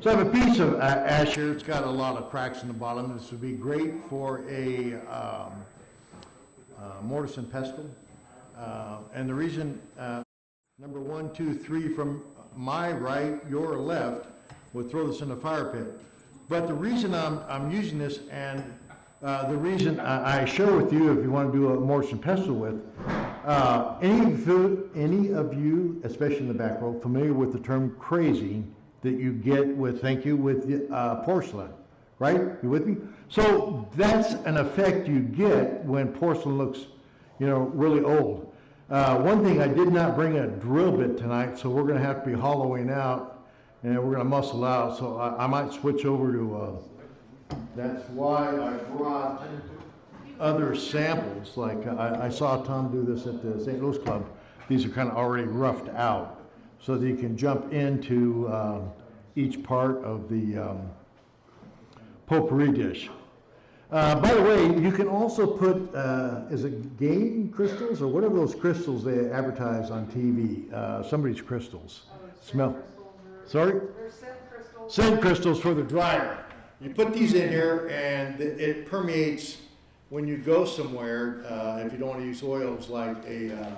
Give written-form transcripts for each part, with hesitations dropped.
So I have a piece of ash here. It's got a lot of cracks in the bottom. This would be great for a mortise and pestle. And the reason, number 1, 2, 3 from my right, your left, would throw this in the fire pit. But the reason I'm using this, and the reason I share with you, if you want to do a mortise and pestle with, any of you, especially in the back row, familiar with the term crazy that you get with, thank you, with porcelain, right? You with me? So that's an effect you get when porcelain looks, you know, really old. One thing, I did not bring a drill bit tonight, so we're going to have to be hollowing out, and we're going to muscle out. So I might switch over to. That's why I brought other samples. Like I saw Tom do this at the St. Louis Club. These are kind of already roughed out, so that you can jump into each part of the Potpourri Dish. By the way, you can also put, is it game crystals or whatever those crystals they advertise on TV? Somebody's crystals. Smell. Sorry? They're scent crystals. Scent crystals for the dryer. You put these in here and it permeates when you go somewhere, if you don't want to use oils like a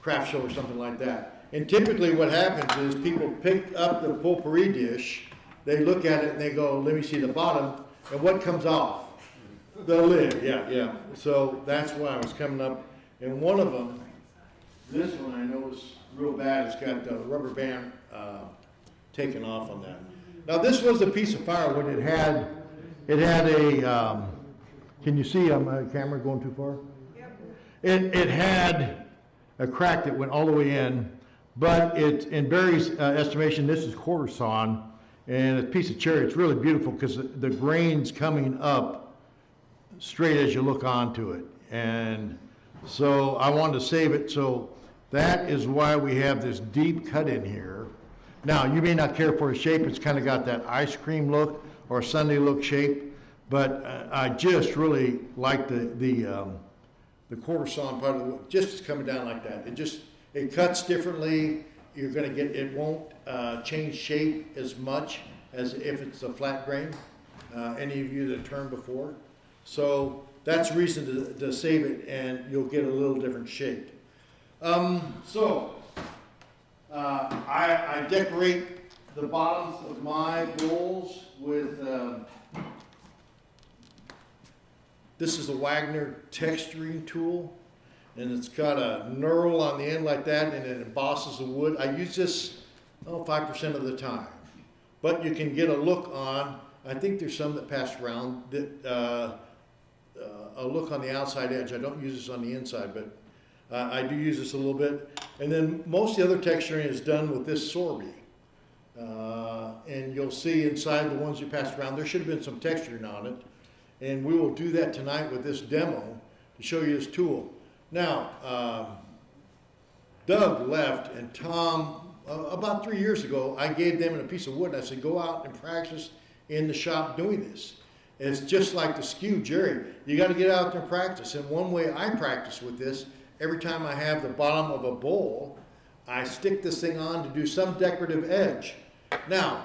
craft show or something like that. And typically what happens is people pick up the Potpourri Dish, they look at it and they go, let me see the bottom, and what comes off? The lid, yeah. So that's why I was coming up, and one of them, this one I know is real bad, it's got the rubber band taken off on that. Now this was a piece of firewood. It had a, can you see my camera going too far? Yep. It had a crack that went all the way in, but it, in Barry's estimation, this is quarter sawn, and a piece of cherry. It's really beautiful because the grain's coming up straight as you look onto it. And so I wanted to save it, so that is why we have this deep cut in here. Now, you may not care for the shape. It's kind of got that ice cream look or sundae look shape, but I just really like the quarter sawn part of the wood, just coming down like that. It cuts differently. You're going to get, it won't change shape as much as if it's a flat grain. Any of you that turned before. So that's a reason to save it, and you'll get a little different shape. I decorate the bottoms of my bowls with, this is a Wagner texturing tool, and it's got a knurl on the end like that, and it embosses the wood. I use this 5% of the time, but you can get a look on, I think there's some that pass around, that a look on the outside edge. I don't use this on the inside, but I do use this a little bit. And then most of the other texturing is done with this sorbet. And you'll see inside the ones you passed around, there should have been some texturing on it. And we will do that tonight with this demo to show you this tool. Now, Doug left, and Tom, about 3 years ago, I gave them a piece of wood, and I said, go out and practice in the shop doing this. And it's just like the skew, Jerry. You got to get out there and practice. And one way I practice with this, every time I have the bottom of a bowl, I stick this thing on to do some decorative edge. Now,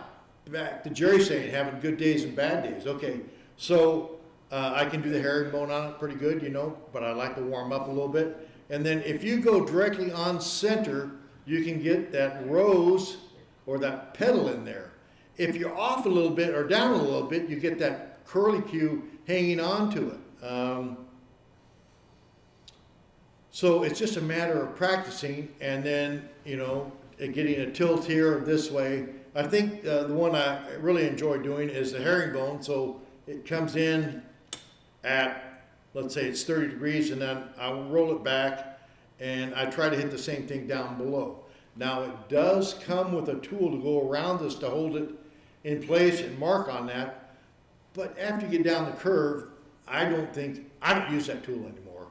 back to Jerry saying having good days and bad days. Okay, so I can do the herringbone on it pretty good, you know, but I like to warm up a little bit. And then if you go directly on center, you can get that rose or that petal in there. If you're off a little bit or down a little bit, you get that curlicue hanging on to it. So it's just a matter of practicing, and then, you know, getting a tilt here or this way. I think the one I really enjoy doing is the herringbone. So it comes in at, let's say it's 30 degrees, and then I'll roll it back, and I try to hit the same thing down below. Now it does come with a tool to go around this to hold it in place and mark on that. But after you get down the curve, I don't use that tool anymore.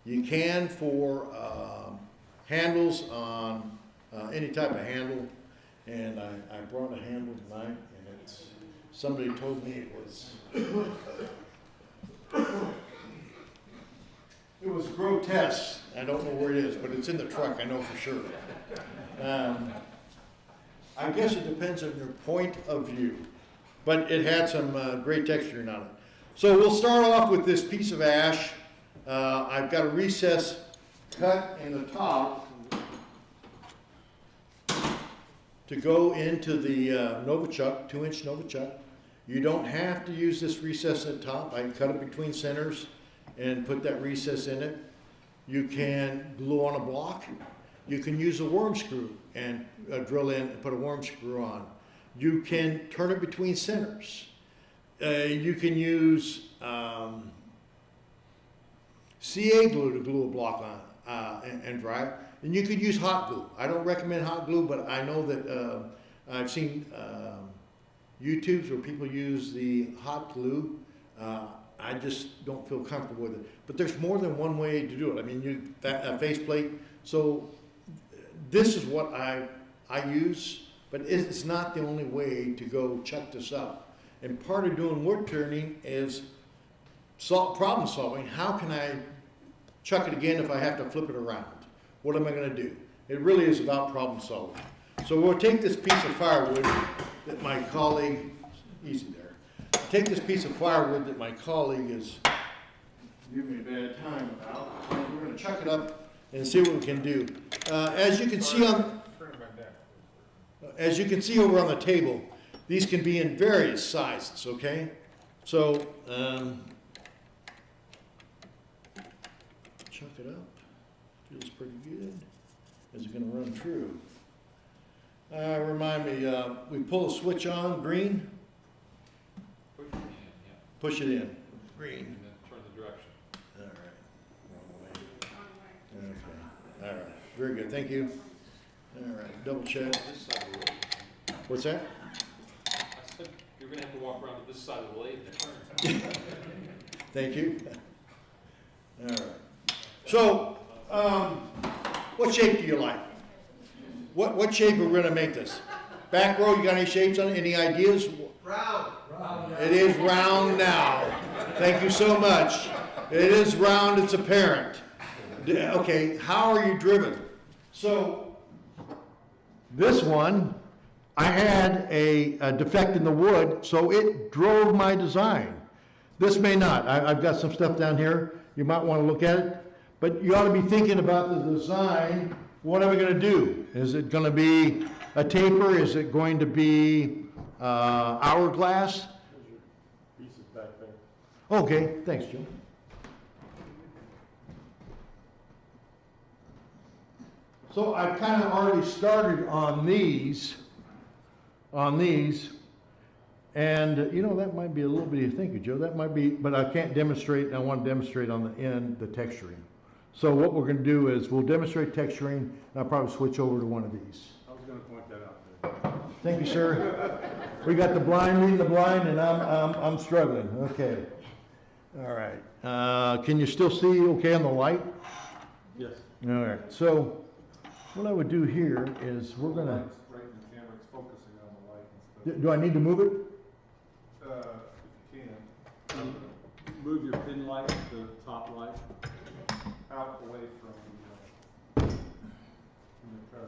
You can for handles on any type of handle, and I brought a handle tonight, and it's, somebody told me it was grotesque. I don't know where it is, but it's in the truck, I know for sure. I guess it depends on your point of view, but it had some great texturing on it. So we'll start off with this piece of ash. I've got a recess cut in the top to go into the Novichok, 2-inch Novichok. You don't have to use this recess at the top. I can cut it between centers and put that recess in it. You can glue on a block. You can use a worm screw and drill in and put a worm screw on. You can turn it between centers. You can use CA glue to glue a block on and dry it. And you could use hot glue. I don't recommend hot glue, but I know that I've seen YouTubes where people use the hot glue. I just don't feel comfortable with it. But there's more than one way to do it. I mean, a faceplate. So this is what I use, but it's not the only way to go chuck this up. And part of doing wood turning is problem solving. How can I chuck it again if I have to flip it around? What am I going to do? It really is about problem solving. So we'll take this piece of firewood that my colleague, easy there. Take this piece of firewood that my colleague is giving me a bad time about. And we're going to chuck it up and see what we can do. As you can see over on the table, these can be in various sizes, okay? So, chuck it up. Feels pretty good. Is it going to run true? Remind me, we pull a switch on, green. Push it in, green. And then turn the direction. All right. Wrong way. Okay. All right. Very good. Thank you. All right. Double check. This side of the lathe. What's that? I said you're going to have to walk around to this side of the lathe and turn. Thank you. All right. So, what shape do you like? What shape are we going to make this? Back row, you got any shapes on it? Any ideas? Round. It is round now. Thank you so much. It is round, it's apparent. Okay, how are you driven? So, this one, I had a defect in the wood, so it drove my design. This may not. I've got some stuff down here. You might want to look at it. But you ought to be thinking about the design. What am I going to do? Is it going to be a taper? Is it going to be hourglass? Pieces back there. Okay, thanks, Joe. So I've kind of already started on these, and you know, that might be a little bit of thinking, Joe. That might be, but I can't demonstrate, and I want to demonstrate on the end the texturing. So what we're going to do is we'll demonstrate texturing, and I'll probably switch over to one of these. I was going to point that out there. Thank you, sir. We got the blind leading the blind, and I'm struggling. Okay. All right. Can you still see okay on the light? Yes. All right. So what I would do here is we're going to. Right in the camera, it's focusing on the light and stuff. Do I need to move it? If you can. Move your pin light, the top light, out away from the try to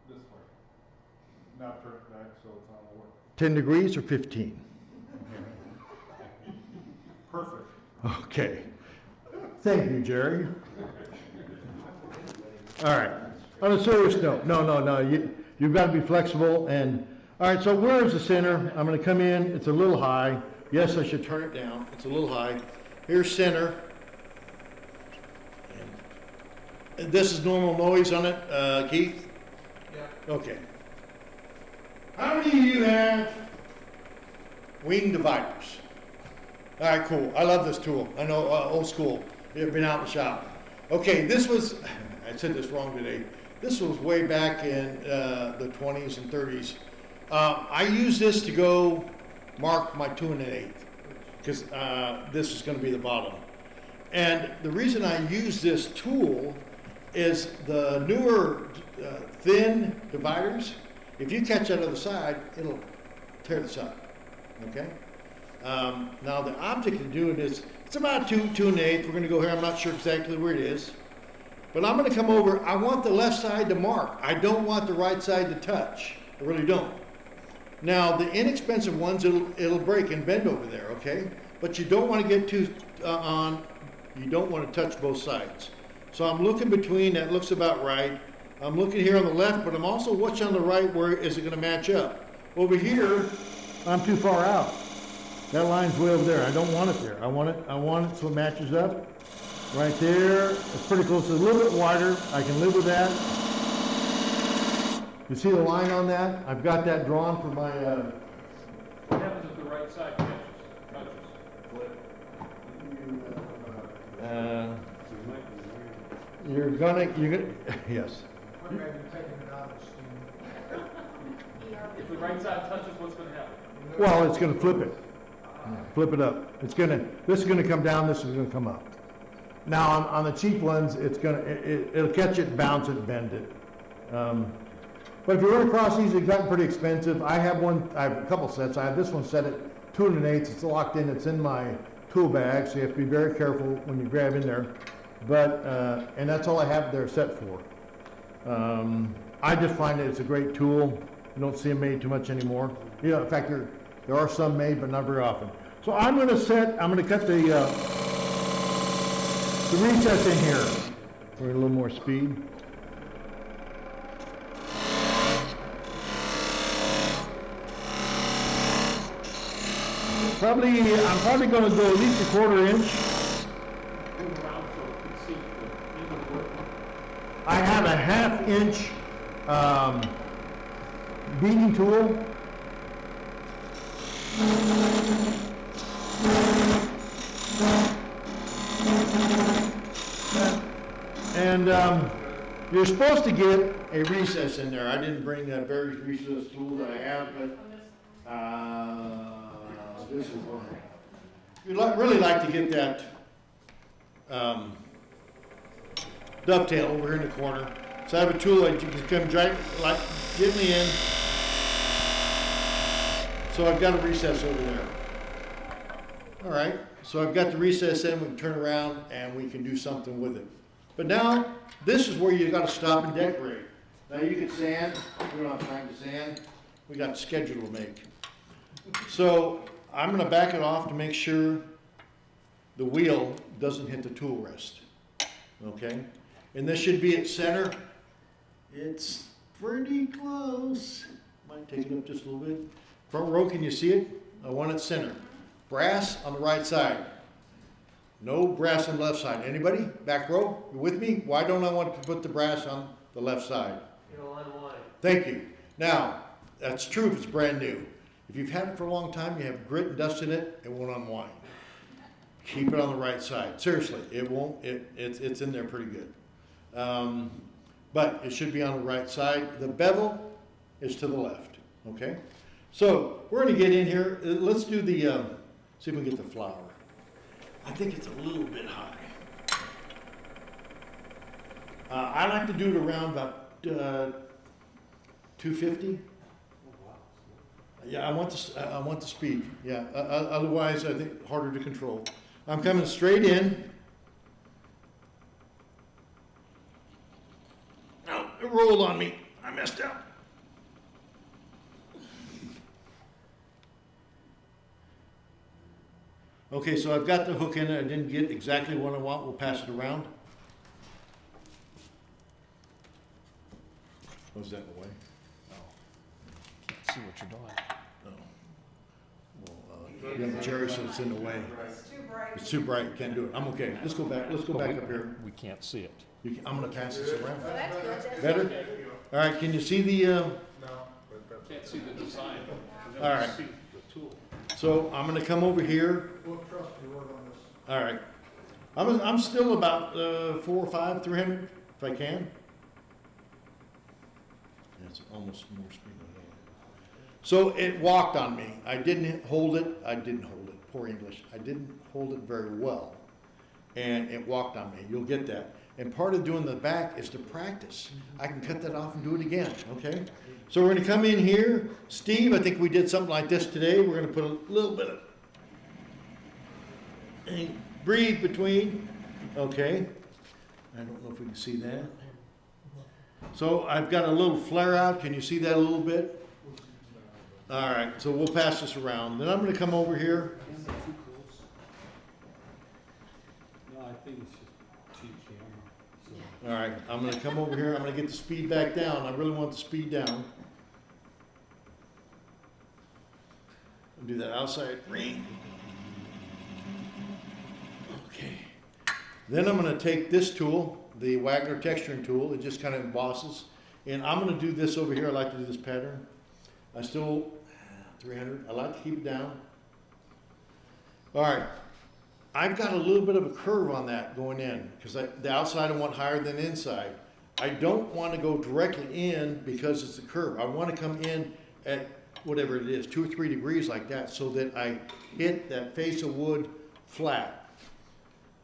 this way. Now turn it back so it's on the work. 10 degrees or 15? Perfect. Okay. Thank you, Jerry. All right. On a serious note, no. You've got to be flexible. And all right. So where is the center? I'm going to come in. It's a little high. Yes, I should turn it down. It's a little high. Here's center. And this is normal noise on it, Keith? Yeah. Okay. How many of you have wing dividers? All right, cool. I love this tool. I know, old school. You've been out in the shop. Okay, this was, I said this wrong today. This was way back in the 20s and 30s. I use this to go mark my 2 1/8 because this is going to be the bottom. And the reason I use this tool is the newer thin dividers, if you catch that other side, it'll tear this up, okay? Now the object of doing this, it's about 2 1/8. We're going to go here. I'm not sure exactly where it is. But I'm gonna come over, I want the left side to mark. I don't want the right side to touch. I really don't. Now, the inexpensive ones, it'll break and bend over there, okay? But you don't want to get too you don't want to touch both sides. So I'm looking between, that looks about right. I'm looking here on the left, but I'm also watching on the right, where is it going to match up? Over here, I'm too far out. That line's way over there. I don't want it there. I want it so it matches up. Right there, it's pretty close. It's a little bit wider. I can live with that. You see the line on that? I've got that drawn for my, What happens if the right side touches? you're gonna, yes. What have you taken it out of steam? If the right side touches, what's gonna happen? Well, it's gonna flip it. Flip it up. This is gonna come down, this is gonna come up. Now, on the cheap ones, it'll catch it, bounce it, bend it. But if you run across these, they've gotten pretty expensive. I have a couple sets. I have this one set at 2 1/8. It's locked in, it's in my tool bag, so you have to be very careful when you grab in there. But, and that's all I have there set for. I just find that it's a great tool. You don't see them made too much anymore. You know, in fact, there are some made, but not very often. So I'm gonna cut the recess in here for a little more speed. I'm probably going to go at least a 1/4 inch. Move around so it can see the end of the work. I have a 1/2 inch beading tool. And you're supposed to get a recess in there. I didn't bring that various recess tool that I have, but this is one. You'd really like to get that dovetail over here in the corner. So I have a tool that you can come gently in. So I've got a recess over there. All right, so I've got the recess in, we can turn around and we can do something with it. But now, this is where you gotta stop and decorate. Now you can sand, we don't have time to sand, we got a schedule to make. So I'm gonna back it off to make sure the wheel doesn't hit the tool rest, okay? And this should be at center. It's pretty close. Might take it up just a little bit. Front row, can you see it? I want it center. Brass on the right side. No brass on the left side. Anybody? Back row, you with me? Why don't I want to put the brass on the left side? It'll unwind. Thank you. Now, that's true if it's brand new. If you've had it for a long time, you have grit and dust in it, it won't unwind. Keep it on the right side. Seriously, it won't, it's in there pretty good. But it should be on the right side. The bevel is to the left, okay? So we're gonna get in here. Let's do the, see if we can get the flower. I think it's a little bit high. I like to do it around about 250. Yeah, I want the speed. Yeah, otherwise I think harder to control. I'm coming straight in. No, it rolled on me. I messed up. Okay, so I've got the hook in it. I didn't get exactly what I want. We'll pass it around. Was that in the way? See what you're doing. Well, yeah, Jerry said it's in the way. It's too bright. You can't do it. I'm okay. Let's go back. Let's go back up here. We can't see it. I'm gonna pass this around. Well, that's good. That's Better? All right. Can you see the? Can't see the design. All right. See the tool. So I'm gonna come over here. We'll trust your word on this. All right. I'm still about 405, 300 if I can. That's almost more speed than that. So it walked on me. I didn't hold it. Poor English. I didn't hold it very well. And it walked on me. You'll get that. And part of doing the back is to practice. I can cut that off and do it again, okay? So we're gonna come in here. Steve, I think we did something like this today. We're gonna put a little bit of, and breathe between, okay? I don't know if we can see that. So I've got a little flare out. Can you see that a little bit? All right, so we'll pass this around. Then I'm going to come over here. No, I think it's just cheap camera. All right, I'm going to come over here. I'm going to get the speed back down. I really want the speed down. I'll do that outside ring. Okay. Then I'm going to take this tool, the Wagner texturing tool. It just kind of embosses. And I'm going to do this over here. I like to do this pattern. I still, 300. I like to keep it down. All right. I've got a little bit of a curve on that going in because the outside I want higher than the inside. I don't want to go directly in because it's a curve. I want to come in at whatever it is, 2 or 3 degrees like that, so that I hit that face of wood flat.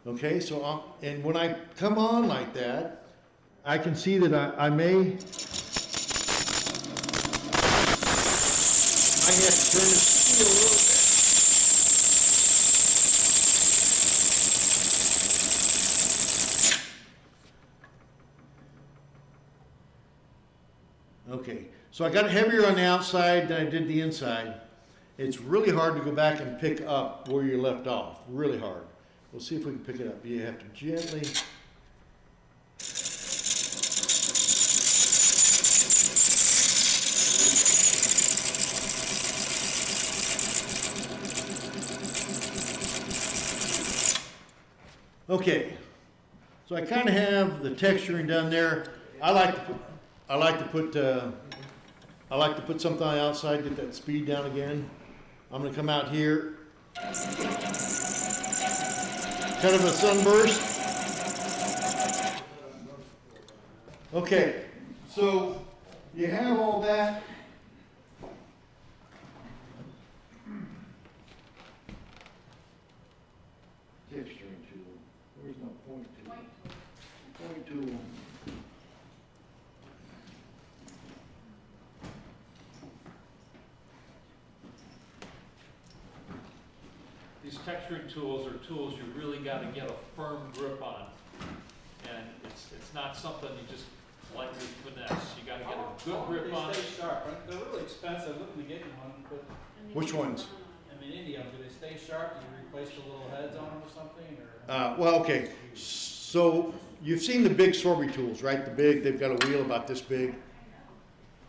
Okay, so and when I come on like that, I can see that I may have to turn the speed a little bit. Okay, so I got it heavier on the outside than I did the inside. It's really hard to go back and pick up where you left off, really hard. We'll see if we can pick it up. You have to gently. Okay, so I kind of have the texturing done there. I like to put something on the outside, get that speed down again. I'm going to come out here. Kind of a sunburst. Okay, so you have all that. Texturing tool. Where's my point tool? Point tool. These texturing tools are tools you really got to get a firm grip on. And it's not something you just lightly finesse. You got to get a good grip on They it. stay sharp, right? They're really expensive, look, we getting one, but, Which ones? I mean, any of them, do they stay sharp, do you replace the little heads on them or something, or? Well, okay. So you've seen the big Sorby tools, right? The big, they've got a wheel about this big.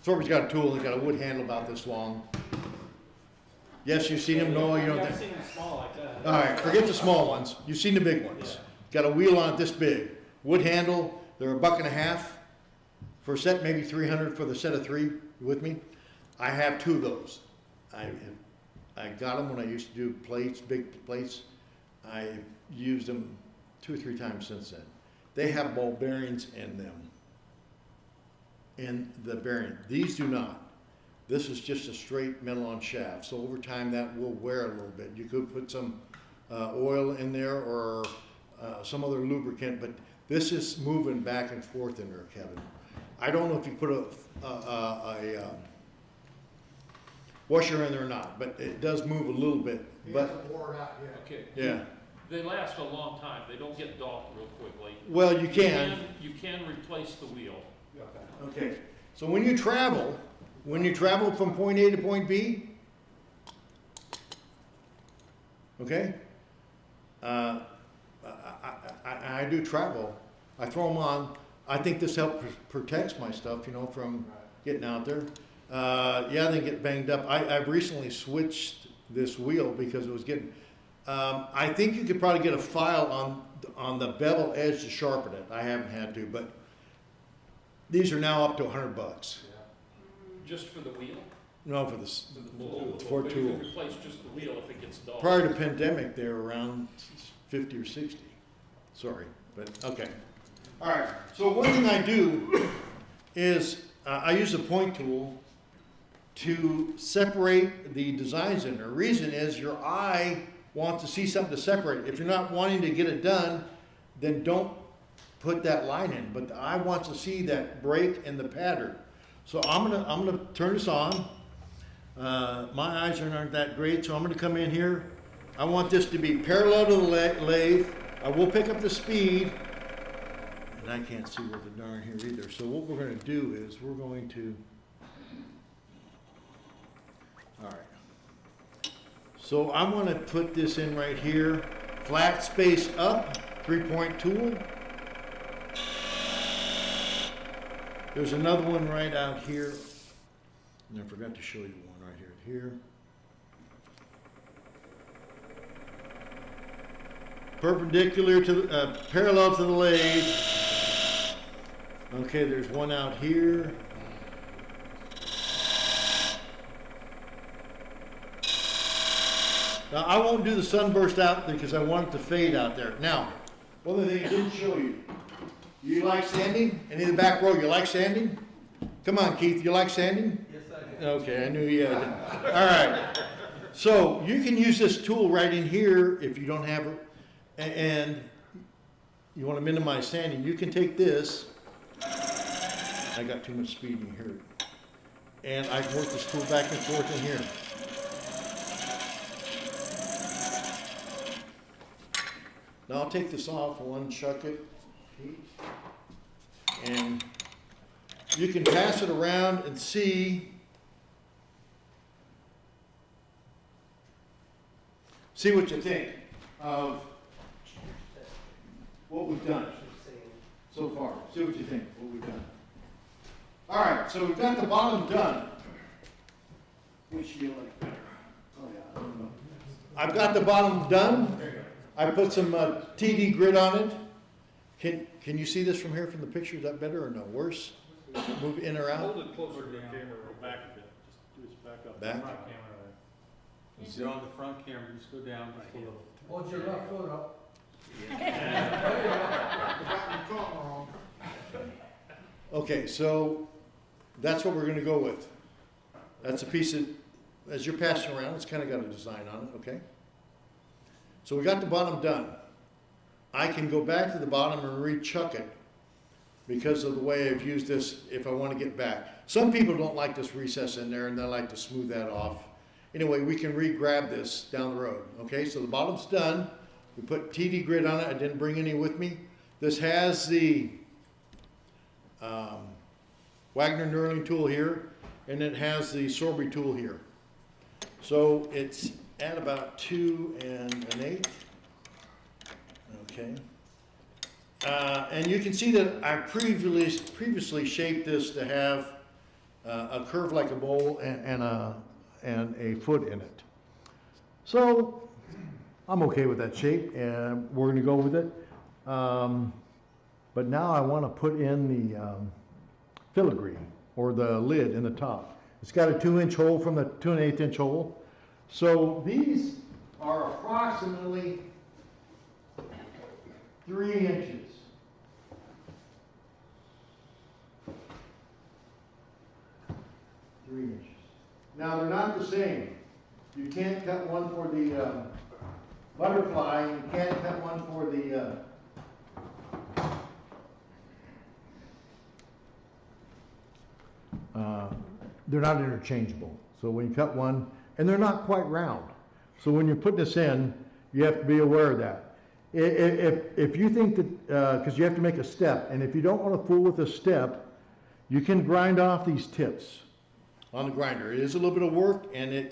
Sorby's got a tool, they've got a wood handle about this long. Yes, you've seen them. No, you don't Yeah, I've think. seen them small like that. All right, forget the small ones. You've seen the big ones. Got a wheel on it this big. Wood handle. They're $1.50 for a set, maybe 300 for the set of 3. You with me? I have 2 of those. I got them when I used to do plates, big plates. I used them 2 or 3 times since then. They have ball bearings in them. In the bearing. These do not. This is just a straight metal on shaft. So over time that will wear a little bit. You could put some oil in there or some other lubricant, but this is moving back and forth in there, Kevin. I don't know if you put a washer in there or not, but it does move a little bit. He But hasn't wore it out yet. Okay. yeah, They last a long time. They don't get dull real quickly. well you can. You can replace the wheel. Okay. So when you travel from point A to point B, okay, I do travel. I throw them on. I think this protects my stuff, you know, from getting out there. Yeah, they get banged up. I've recently switched this wheel because it was getting. I think you could probably get a file on the bevel edge to sharpen it. I haven't had to, but these are now up to $100. Just for the wheel? No, for for But tool. you can replace just the wheel if it gets dull. Prior to pandemic, they were around 50 or 60. Sorry, but okay. All right. So one thing I do is I use a point tool to separate the designs in there. The reason is your eye wants to see something to separate. If you're not wanting to get it done, then don't put that line in. But the eye wants to see that break in the pattern. So I'm gonna turn this on. My eyes aren't that great, so I'm gonna come in here. I want this to be parallel to the lathe. I will pick up the speed. I can't see where the darn here either. So what we're gonna do is we're going to, all right. So I wanna put this in right here, flat space up, 3-point tool. There's another one right out here. And I forgot to show you one right here. Perpendicular to the, parallel to the lathe. Okay, there's one out here. Now, I won't do the sunburst out because I want it to fade out there. Now, one of the things I didn't show you. You like sanding? Any in the back row, you like sanding? Come on, Keith, you like sanding? Yes, I do. Okay, I knew you had it. All right. So you can use this tool right in here if you don't have it, and you want to minimize sanding. You can take this. I got too much speed in here. And I can work this tool back and forth in here. Now I'll take this off, unchuck it, and you can pass it around and see what you think of what we've done so far. See what you think, what we've done. All right, so we've got the bottom done. Which do you like better? Oh yeah, I don't know. I've got the bottom done. I put some TD grit on it. Can you see this from here from the picture? Is that better or no? Worse? Move in or out? Hold it closer to the camera, or back a bit, just do it back up. Back? Front camera there. You sit on the front camera, just go down just a little. Hold your left foot up. Okay, so that's what we're gonna go with. That's a piece that, as you're passing around, it's kind of got a design on it, okay? So we got the bottom done. I can go back to the bottom and rechuck it because of the way I've used this if I want to get back. Some people don't like this recess in there and they like to smooth that off. Anyway, we can re-grab this down the road. Okay, so the bottom's done. We put TD grit on it. I didn't bring any with me. This has the Wagner knurling tool here, and it has the Sorby tool here. So it's at about 2 1/8. Okay. And you can see that I previously shaped this to have a curve like a bowl and a foot in it. So I'm okay with that shape, and we're going to go with it. But now I want to put in the filigree, or the lid in the top. It's got a 2-inch hole from the 2 1/8 hole. So these are approximately 3 inches. Now they're not the same. You can't cut one for the butterfly, you can't cut one for the they're not interchangeable. So when you cut one, and they're not quite round. So when you put this in, you have to be aware of that. If you think that, because you have to make a step, and if you don't want to fool with a step, you can grind off these tips on the grinder. It is a little bit of work, and you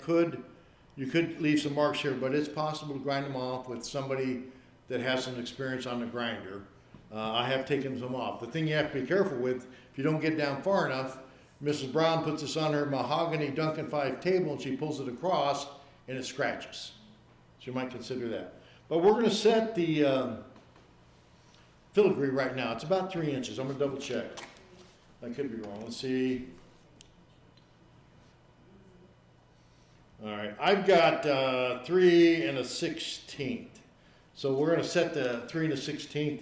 could leave some marks here, but it's possible to grind them off with somebody that has some experience on the grinder. I have taken some off. The thing you have to be careful with, if you don't get down far enough, Mrs. Brown puts this on her mahogany Duncan 5 table and she pulls it across and it scratches. So you might consider that. But we're going to set the filigree right now. It's about 3 inches. I'm going to double check. I could be wrong. Let's see. All right. I've got 3 1/16. So we're going to set the 3 1/16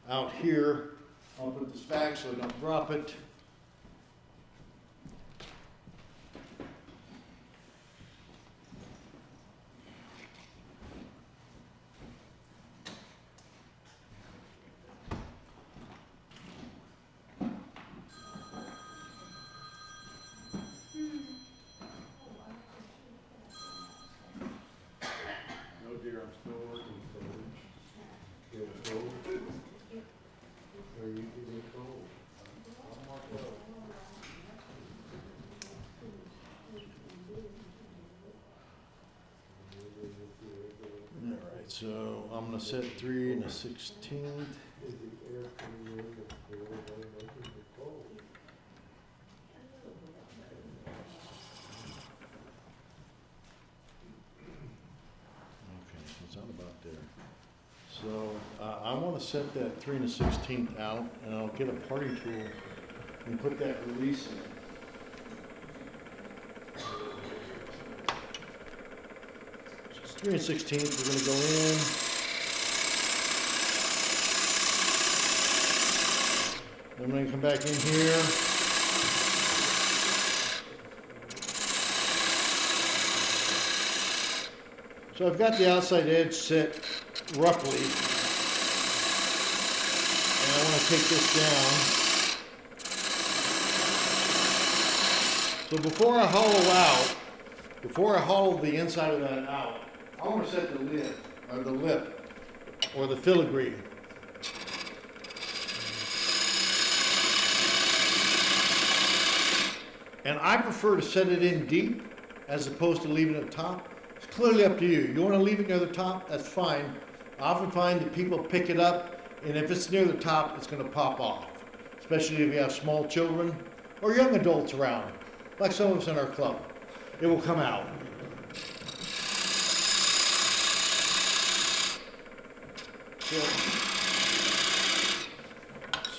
out here. I'll put this back so I don't drop it. No, dear, I'm still working, so. There you So I'm gonna set 3 1/16. Okay, so it's not about there. So I want to set that 3 1/16 out, and I'll get a party tool and put that release in. So 3 1/16, we're going to go in. Then I'm going to come back in here. So I've got the outside edge set roughly, and I want to take this down. So before I hollow the inside of that out, I want to set the lid, or the lip, or the filigree. And I prefer to set it in deep as opposed to leaving it top. It's clearly up to you. You want to leave it near the top, that's fine. I often find that people pick it up, and if it's near the top, it's going to pop off. Especially if you have small children or young adults around, like some of us in our club. It will come out.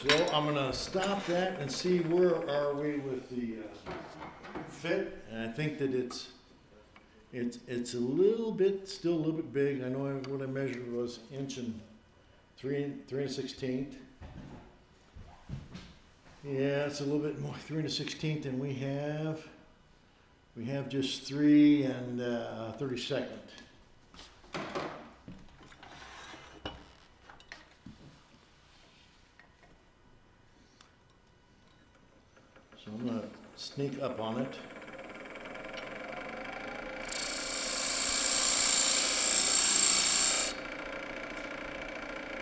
So I'm going to stop that and see where are we with the fit. And I think that it's a little bit, still a little bit big. I know what I measured was inch and 3 1/16. Yeah, it's a little bit more, 3 1/16, and we have just 3 32. So I'm gonna sneak up on it.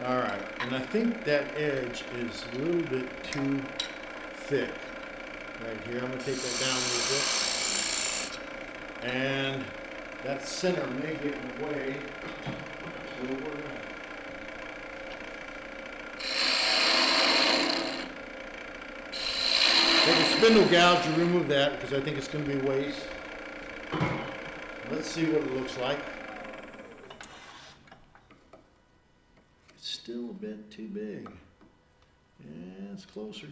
All right, and I think that edge is a little bit too thick right here. I'm gonna take that down a little bit. And that center may get in the way. So we're gonna take a spindle gouge to remove that because I think it's gonna be waste. Let's see what it looks like. Still a bit too big. Yeah, it's closer.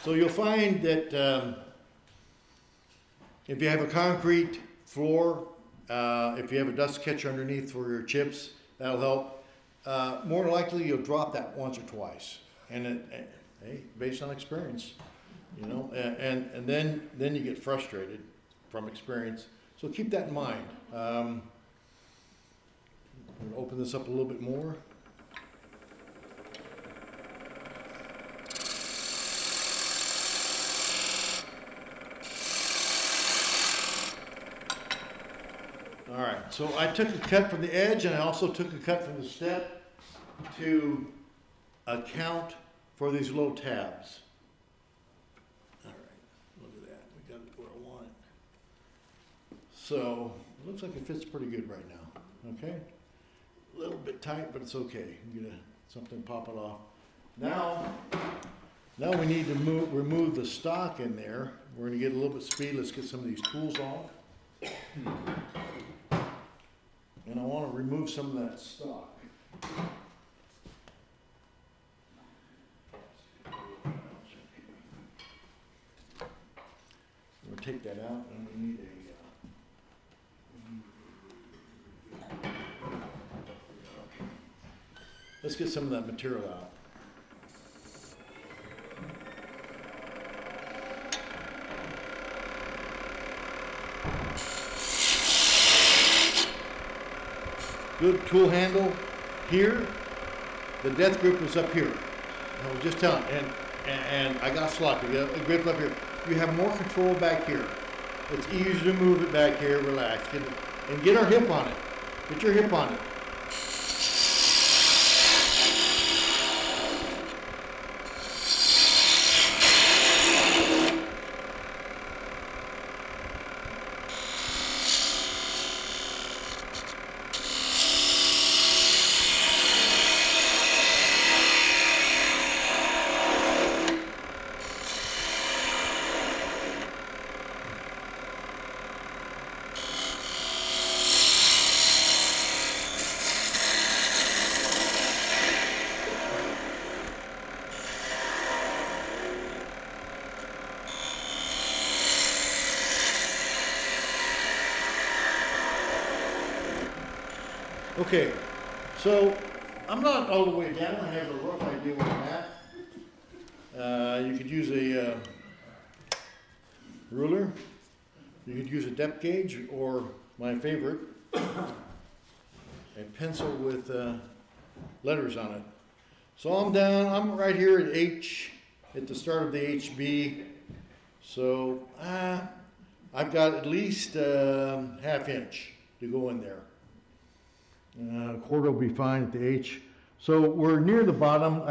So you'll find that if you have a concrete floor, if you have a dust catcher underneath for your chips, that'll help. More than likely, you'll drop that once or twice, and hey, based on experience, you know, and then you get frustrated from experience. So keep that in mind. I'm going to open this up a little bit more. All right, so I took a cut from the edge, and I also took a cut from the step to account for these low tabs. All right, look at that. We got it where I want it. So it looks like it fits pretty good right now. Okay. A little bit tight, but it's okay. You get something popping off. Now we need to remove the stock in there. We're going to get a little bit of speed. Let's get some of these tools off. And I want to remove some of that stock. We'll take that out, and we need let's get some of that material out. Good tool handle here. The death grip is up here. I was just telling, and I got sloppy. A grip up here. You have more control back here. It's easier to move it back here. Relax. And get our hip on it. Get your hip on it. Okay, so I'm not all the way down, I have a rough idea where I'm at. You could use a ruler, you could use a depth gauge, or my favorite, a pencil with letters on it. So I'm down, I'm right here at H, at the start of the HB. So I've got at least ½ inch to go in there. Quarter will be fine at the H. So we're near the bottom,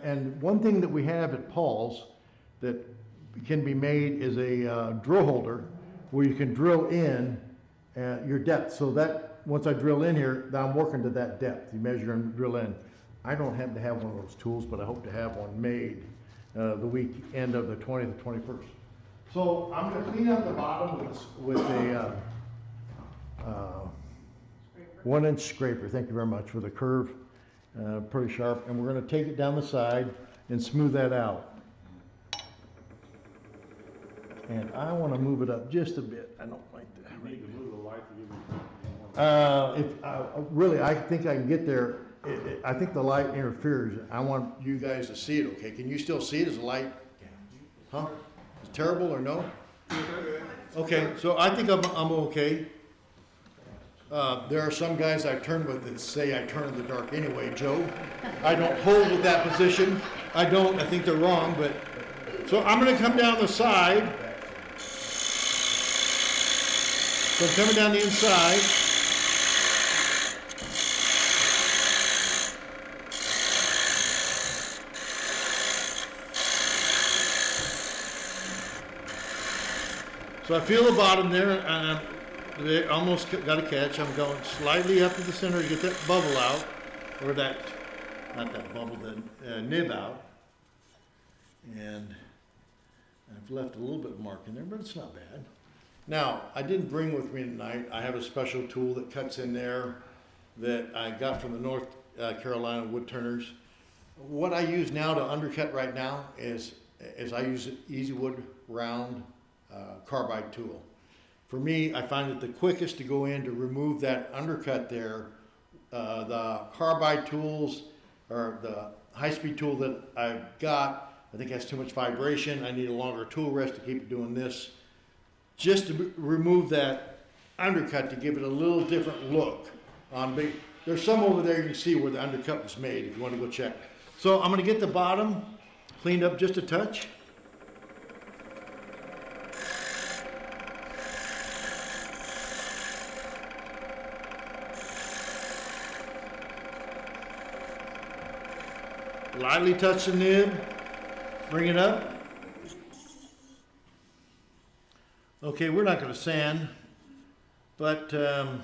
and one thing that we have at Paul's that can be made is a drill holder where you can drill in your depth. So that once I drill in here, now I'm working to that depth. You measure and drill in. I don't happen to have one of those tools, but I hope to have one made the week end of the 20th to 21st. So I'm going to clean up the bottom with a 1-inch scraper. Thank you very much, with a curve, pretty sharp. And we're going to take it down the side and smooth that out. And I want to move it up just a bit. I don't like that. You need to move the light to give you more. Really, I think I can get there. I think the light interferes. I want you guys to see it, okay? Can you still see it as a light? Huh? Is it terrible or no? Okay, so I think I'm okay. There are some guys I turn with that say I turn in the dark anyway, Joe. I don't hold with that position. I don't. I think they're wrong, but... So I'm going to come down the side. So I'm coming down the inside. So I feel the bottom there, and they almost got a catch. I'm going slightly up to the center to get that bubble out, or that, not that bubble, the nib out. And I've left a little bit of mark in there, but it's not bad. Now, I didn't bring with me tonight. I have a special tool that cuts in there that I got from the North Carolina wood turners. What I use now to undercut right now is I use an Easy Wood round carbide tool. For me, I find it the quickest to go in to remove that undercut there. The carbide tools, or the high-speed tool that I've got, I think has too much vibration. I need a longer tool rest to keep doing this. Just to remove that undercut to give it a little different look. There's some over there you can see where the undercut was made if you want to go check. So I'm going to get the bottom cleaned up just a touch. Lightly touch the nib, bring it up. Okay, we're not going to sand, but we're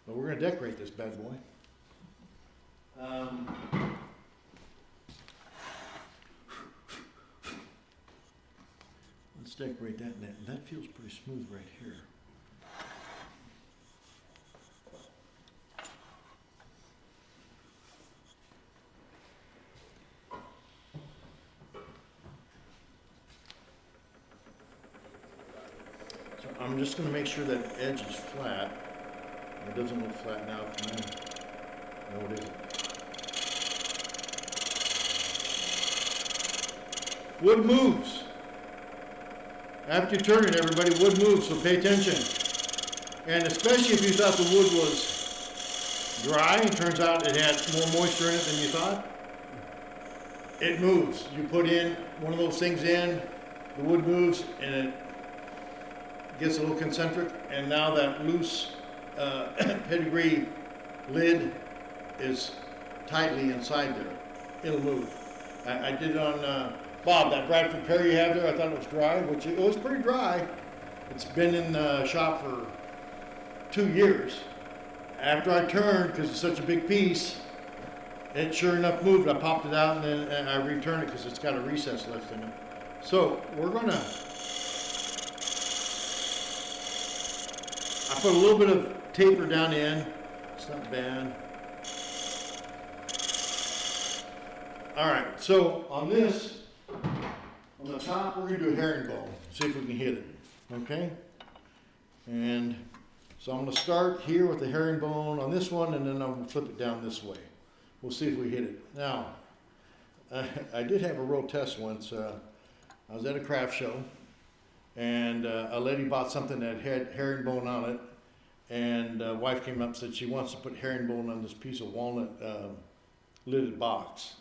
going to decorate this bad boy. Let's decorate that net. That feels pretty smooth right here. I'm just going to make sure that edge is flat. It doesn't look flat now. No, it isn't. Wood moves. After you turn it, everybody, wood moves, so pay attention. And especially if you thought the wood was dry, and it turns out it had more moisture in it than you thought, it moves. You put in one of those things in, the wood moves, and it gets a little concentric, and now that loose pedigree lid is tightly inside there. It'll move. I did it on Bob, that Bradford pear you have there. I thought it was dry, which it was pretty dry. It's been in the shop for 2 years. After I turned, because it's such a big piece, it sure enough moved. I popped it out and then I returned it because it's got a recess left in it. So we're gonna, I put a little bit of taper down in. It's not bad. All right, so on this, on the top, we're gonna do a herringbone. See if we can hit it, okay? And So I'm gonna start here with the herringbone on this one, and then I'm gonna flip it down this way. We'll see if we hit it. Now, I did have a real test once. I was at a craft show, and a lady bought something that had herringbone on it, and wife came up and said she wants to put herringbone on this piece of walnut lidded box.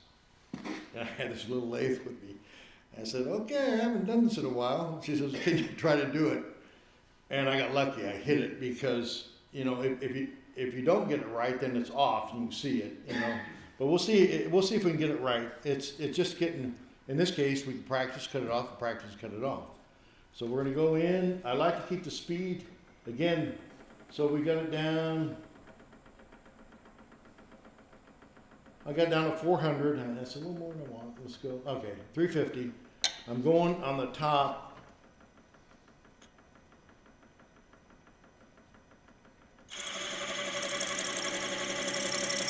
And I had this little lathe with me. I said, okay, I haven't done this in a while. She says, can you try to do it? And I got lucky. I hit it because, you know, if you don't get it right, then it's off. You can see it, you know. But we'll see. We'll see if we can get it right. It's just getting. In this case, we can practice, cut it off, and practice, cut it off. So we're gonna go in. I like to keep the speed again. So we got it down. I got down to 400, and that's a little more than I want. Let's go. Okay, 350. I'm going on the top.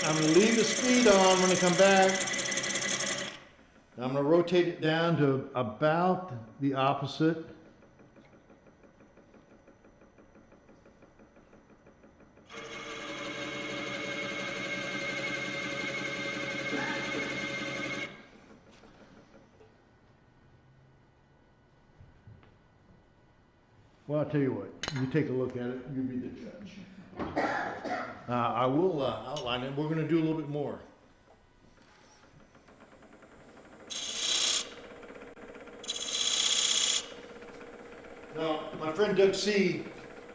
I'm going to leave the speed on when I come back. I'm going to rotate it down to about the opposite. Well, I'll tell you what, you take a look at it, you be the judge. I will outline it. We're going to do a little bit more. Now, my friend Doug C.,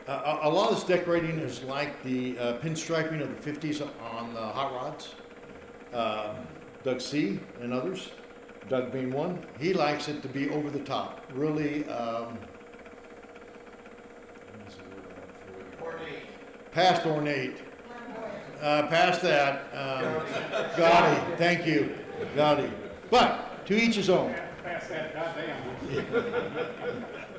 a lot of this decorating is like the pinstriping of the 50s on the hot rods. Doug C. and others, Doug being one, he likes it to be over the top, really past ornate. Past that, gaudy, thank you, gaudy. But, to each his own. Pass that goddamn.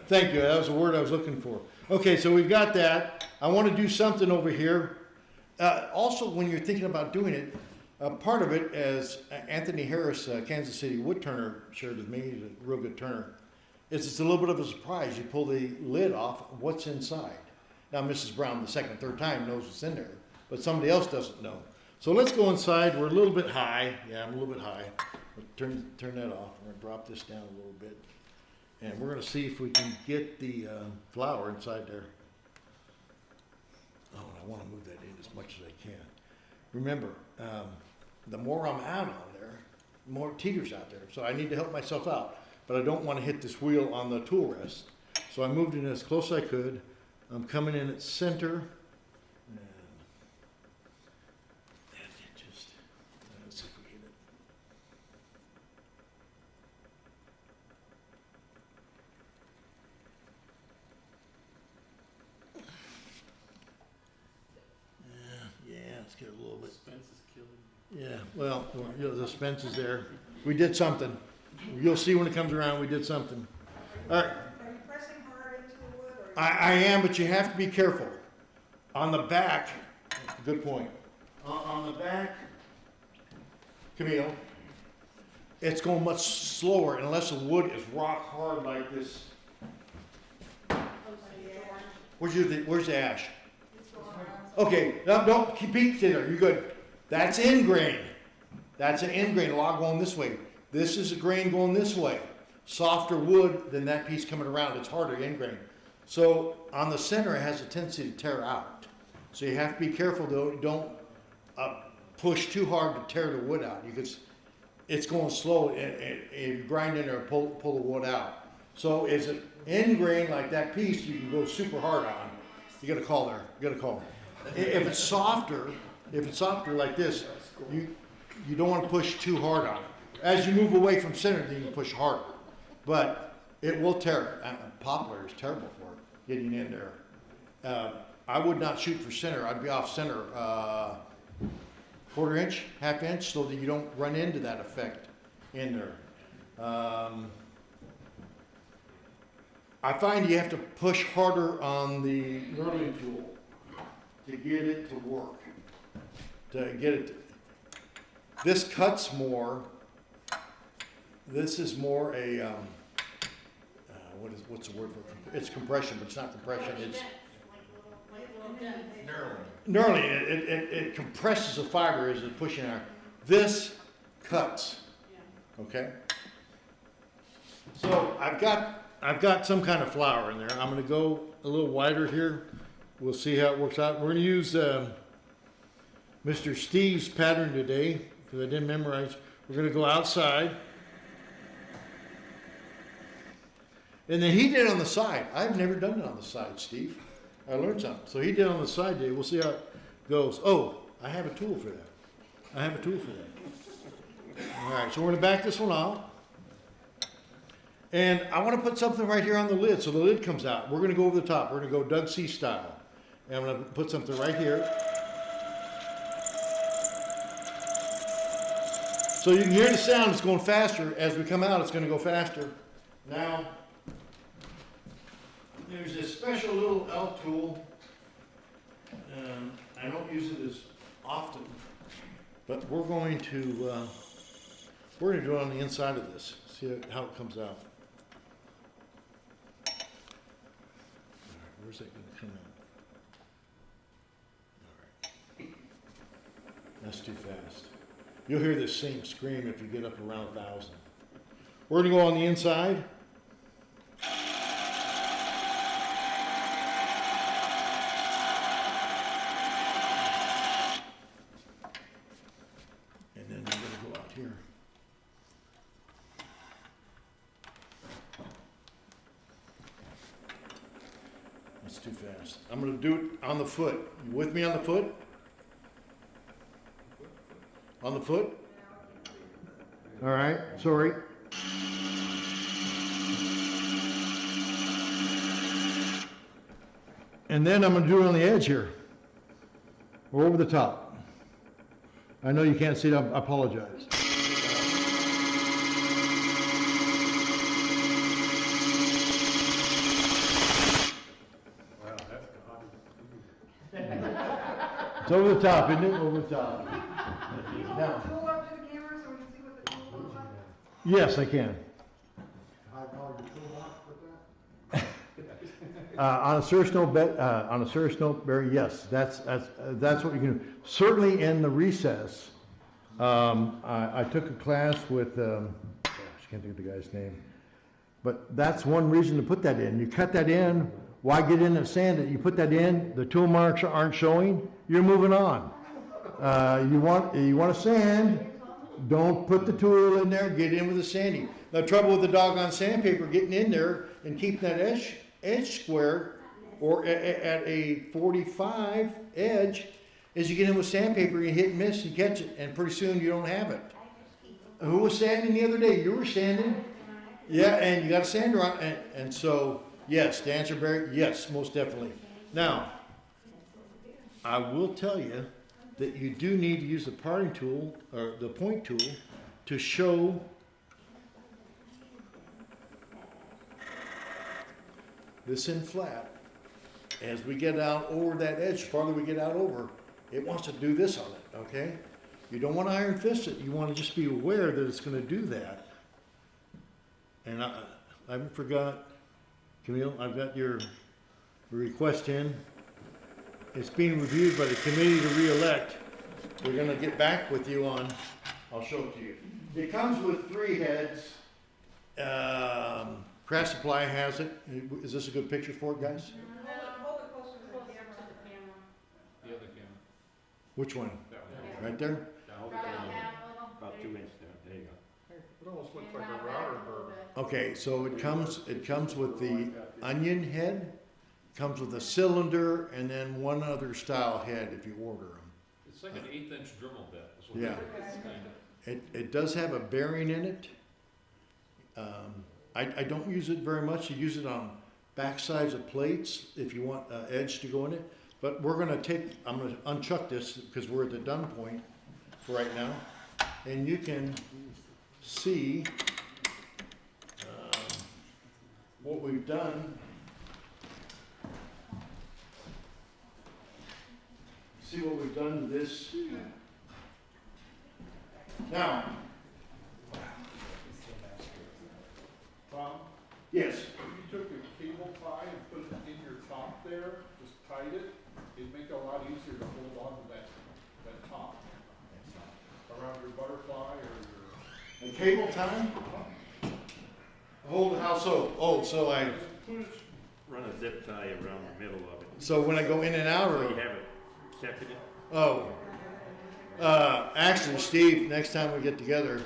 Thank you, that was the word I was looking for. Okay, so we've got that. I want to do something over here. Also, when you're thinking about doing it, part of it, as Anthony Harris, Kansas City wood turner, shared with me, he's a real good turner, is it's a little bit of a surprise. You pull the lid off, what's inside? Now, Mrs. Brown, the second, third time, knows what's in there, but somebody else doesn't know. So let's go inside. We're a little bit high. Yeah, I'm a little bit high. Turn that off. We're going to drop this down a little bit. And we're going to see if we can get the flour inside there. Oh, and I want to move that in as much as I can. Remember, the more I'm out on there, the more teeter's out there. So I need to help myself out. But I don't want to hit this wheel on the tool rest. So I moved in as close as I could. I'm coming in at center. Let's see if we hit it. Yeah, let's get a little bit. Spence is killing Yeah, well, you know, the Spence is there. We did something. You'll see when it comes around, we did something. All right. Are you pressing hard into the wood, or? I am, but you have to be careful. On the back, good point. On the back, Camille, it's going much slower unless the wood is rock hard like this. Where's the ash? Okay, no, don't keep stay there. You're good. That's end grain. That's an end grain log going this way. This is a grain going this way. Softer wood than that piece coming around. It's harder end grain. So on the center, it has a tendency to tear out. So you have to be careful though. Don't push too hard to tear the wood out. Because it's going slow and you grind in there and pull the wood out. So is it end grain like that piece, you can go super hard on. You got to call there. You got to call. If it's softer like this, you don't want to push too hard on it. As you move away from center, then you can push harder. But it will tear. Poplar is terrible for it, getting in there. I would not shoot for center. I'd be off center, quarter inch, half inch, so that you don't run into that effect in there. I find you have to push harder on the knurling tool to get it to work. This cuts more. This is more a, what's the word for it? It's compression, but it's not compression. It's Knurling, it compresses the fiber as it's pushing out. This cuts, okay? So I've got some kind of flour in there. I'm gonna go a little wider here. We'll see how it works out. We're gonna use Mr. Steve's pattern today, because I didn't memorize. We're gonna go outside. And then he did it on the side. I've never done it on the side, Steve. I learned something. So he did it on the side today. We'll see how it goes. Oh, I have a tool for that. All right, so we're gonna back this one off. And I wanna put something right here on the lid, so the lid comes out. We're gonna go over the top. We're gonna go Doug C style. And I'm gonna put something right here. So you can hear the sound, it's going faster. As we come out, it's gonna go faster. Now, there's this special little L tool. I don't use it as often, but we're going to do it on the inside of this. See how it comes out. All right, where's that going to come out? All right, that's too fast. You'll hear this same scream if you get up around 1,000. We're going to go on the inside. And then we're going to go out here. That's too fast. I'm going to do it on the foot. You with me on the foot? On the foot? All right, sorry. And then I'm going to do it on the edge here, or over the top. I know you can't see it, I apologize. Wow, that's It's over the top, isn't it? Over the top. Can you hold Now. the tool up to the camera so we can see what the tool looks like? Yes, I can. High-powered toolbox with that? On a serious note, Barry, yes, that's what you can do. Certainly in the recess, I took a class with, gosh, I can't think of the guy's name, but that's one reason to put that in. You cut that in, why get in and sand it? You put that in, the tool marks aren't showing, you're moving on. You want to sand, don't put the tool in there, get in with the sanding. The trouble with the doggone sandpaper getting in there and keeping that edge square or at a 45 edge is you get in with sandpaper, you hit and miss, you catch it, and pretty soon you don't have it. Who was sanding the other day? You were sanding? Yeah, and you got a sander on, and so, yes, to answer Barry, yes, most definitely. Now, I will tell you that you do need to use the parting tool, or the point tool, to show this in flat. As we get out over that edge, the farther we get out over, it wants to do this on it, okay? You don't want to iron fist it. You want to just be aware that it's going to do that. And I haven't forgot, Camille, I've got your request in. It's being reviewed by the committee to re-elect. We're going to get back with you on, I'll show it to you. It comes with 3 heads. Craft Supply has it. Is this a good picture for it, guys? Hold it closer to the camera. The other camera. Which one? That one. Right there? About 2 inches there, there you go. It almost looks like a router bird. Okay, so it comes with the onion head, comes with a cylinder, and then one other style head if you order them. It's like an 1/8-inch Dremel bit. is what Yeah. it is, kind of. It does have a bearing in it. I don't use it very much. You use it on back sides of plates if you want edge to go in it. But I'm gonna unchuck this because we're at the done point for right now. And you can see what we've done. See what we've done to this. Now, Tom, yes, you took a cable tie and put it in your top there, just tied it, It'd make it a lot easier to hold on to that top. Around your butterfly or your. A cable tie? Hold how so? Oh, so I, Run a zip tie around the middle of it. so when I go in and out So or? you have it separated. Oh. Actually, Steve, next time we get together,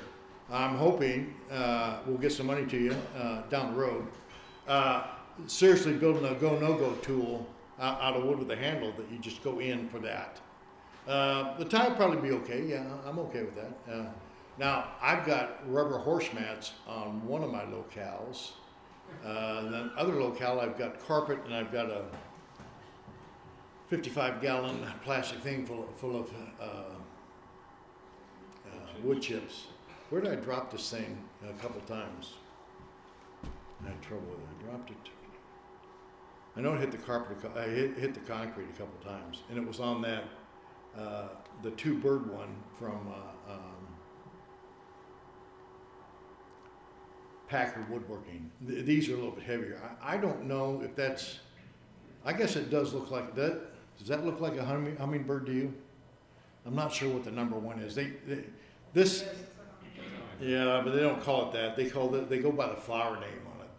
I'm hoping, we'll get some money to you, down the road. Seriously building a go-no-go tool out of wood with a handle that you just go in for that. The tie will probably be okay. Yeah, I'm okay with that. Now, I've got rubber horse mats on one of my locales. And then other locale, I've got carpet and I've got a 55-gallon plastic thing full of wood chips. Where did I drop this thing a couple times? I had trouble with it. I dropped it. I know it hit the carpet. I hit the concrete a couple times, and it was on that the two-bird one from Packard Woodworking. These are a little bit heavier. I don't know if that's. I guess it does look like that. Does that look like a hummingbird to you? I'm not sure what the number one is. This. Yeah, but they don't call it that. They go by the flower name on it.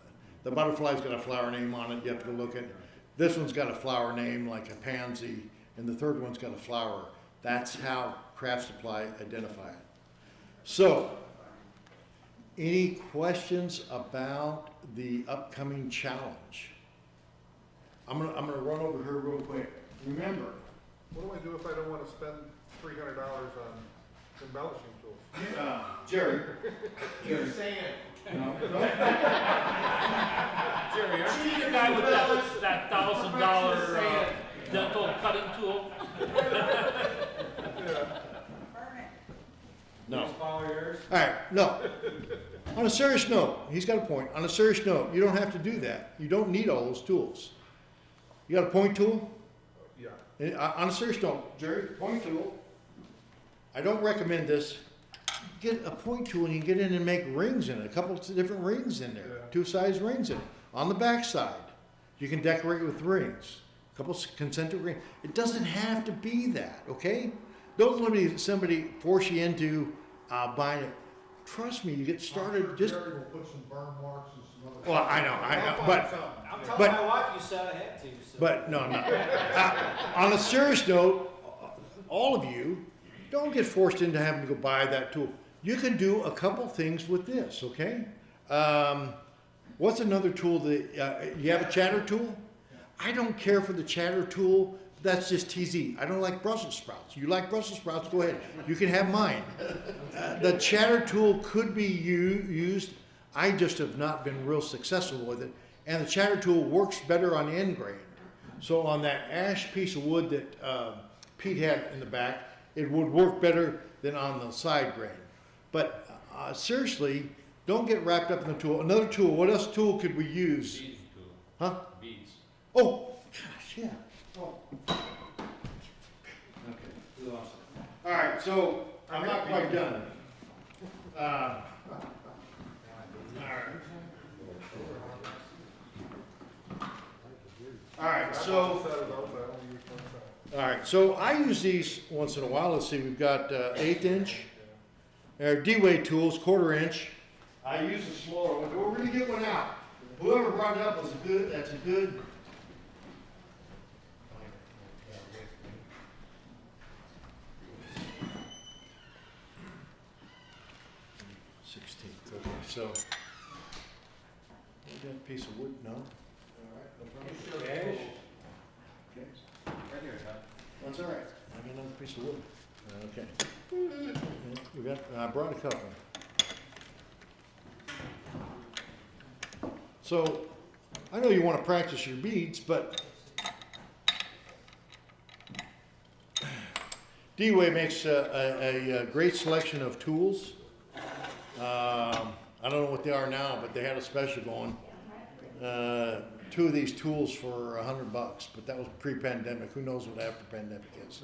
The butterfly's got a flower name on it. You have to go look at it. This one's got a flower name like a pansy, and the third one's got a flower. That's how Craft Supply identify it. So, any questions about the upcoming challenge? I'm gonna run over here real quick. Remember, What do I do if I don't wanna spend $300 on embellishing tools? Jerry. You're saying. No. Jerry, aren't you the guy with that $1,000 dental cutting tool? No. Just follow yours. All right, no. On a serious note, he's got a point. On a serious note, you don't have to do that. You don't need all those tools. You got a point tool? Yeah. And on a serious note, Jerry, point tool. I don't recommend this. Get a point tool and you can get in and make rings in it. A couple of different rings in there. Yeah. Two-size rings in it. On the back side, you can decorate with rings. A couple concentric rings. It doesn't have to be that, okay? Don't let somebody force you into buying it. Trust me, you get started. I'm sure Just Jerry will put some burn marks and some other. well, I know, but I'm telling But- my wife you said I had to. So. but no. On a serious note, all of you, don't get forced into having to go buy that tool. You can do a couple things with this, okay? What's another tool that you have a chatter tool? I don't care for the chatter tool. That's just TZ. I don't like Brussels sprouts. You like Brussels sprouts? Go ahead. You can have mine. The chatter tool could be used. I just have not been real successful with it. And the chatter tool works better on end grain. So on that ash piece of wood that Pete had in the back, it would work better than on the side grain. But seriously, don't get wrapped up in the tool. Another tool. What else tool could we use? Beads is cool. Huh? Beads. Oh, gosh, yeah. Oh. Okay, we lost it. All right, so I'm not quite done. All right. All right, so. All right, so I use these once in a while. Let's see, we've got 1/8 inch. D-Way tools, 1/4 inch. I use a smaller one. We're gonna get one out. Whoever brought it up was that's a good. 16th, okay, so. That piece of wood, no? All right, no problem. Cash? Okay. Right here, Todd. That's all right. I got another piece of wood. Okay. We got. I brought a couple. So, I know you want to practice your beads, but D-Way makes a great selection of tools. I don't know what they are now, but they had a special going. 2 of these tools for $100, but that was pre-pandemic. Who knows what after pandemic is?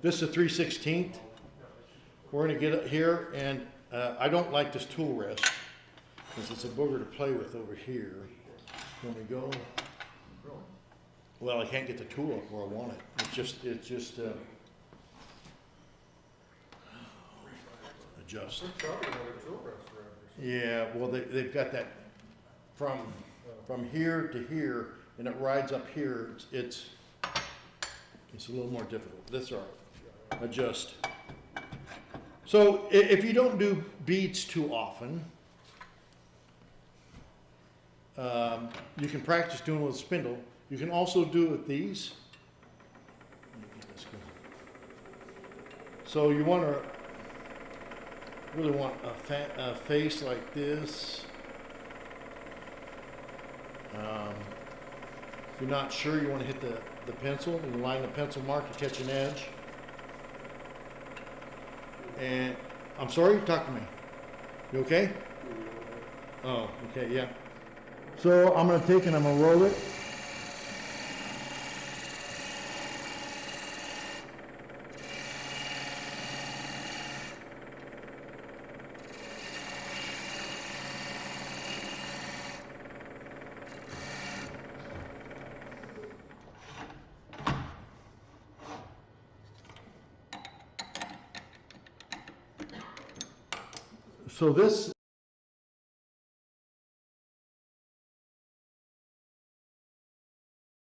This is a 3/16. We're gonna get it here, and I don't like this tool rest because it's a booger to play with over here. When we go, Well, I can't get the tool up where I want it. It's just, adjust. There's probably another tool rest around here. Yeah, well, they've got that from here to here, and it rides up here. It's a little more difficult. That's all right. Adjust. So if you don't do beads too often, you can practice doing it with a spindle. You can also do it with these. Let me get this going. So you want to really want a face like this. If you're not sure, you want to hit the pencil and line the pencil mark to catch an edge. And I'm sorry, talk to me. You okay? Oh, okay, yeah. So I'm going to take and I'm going to roll it. So this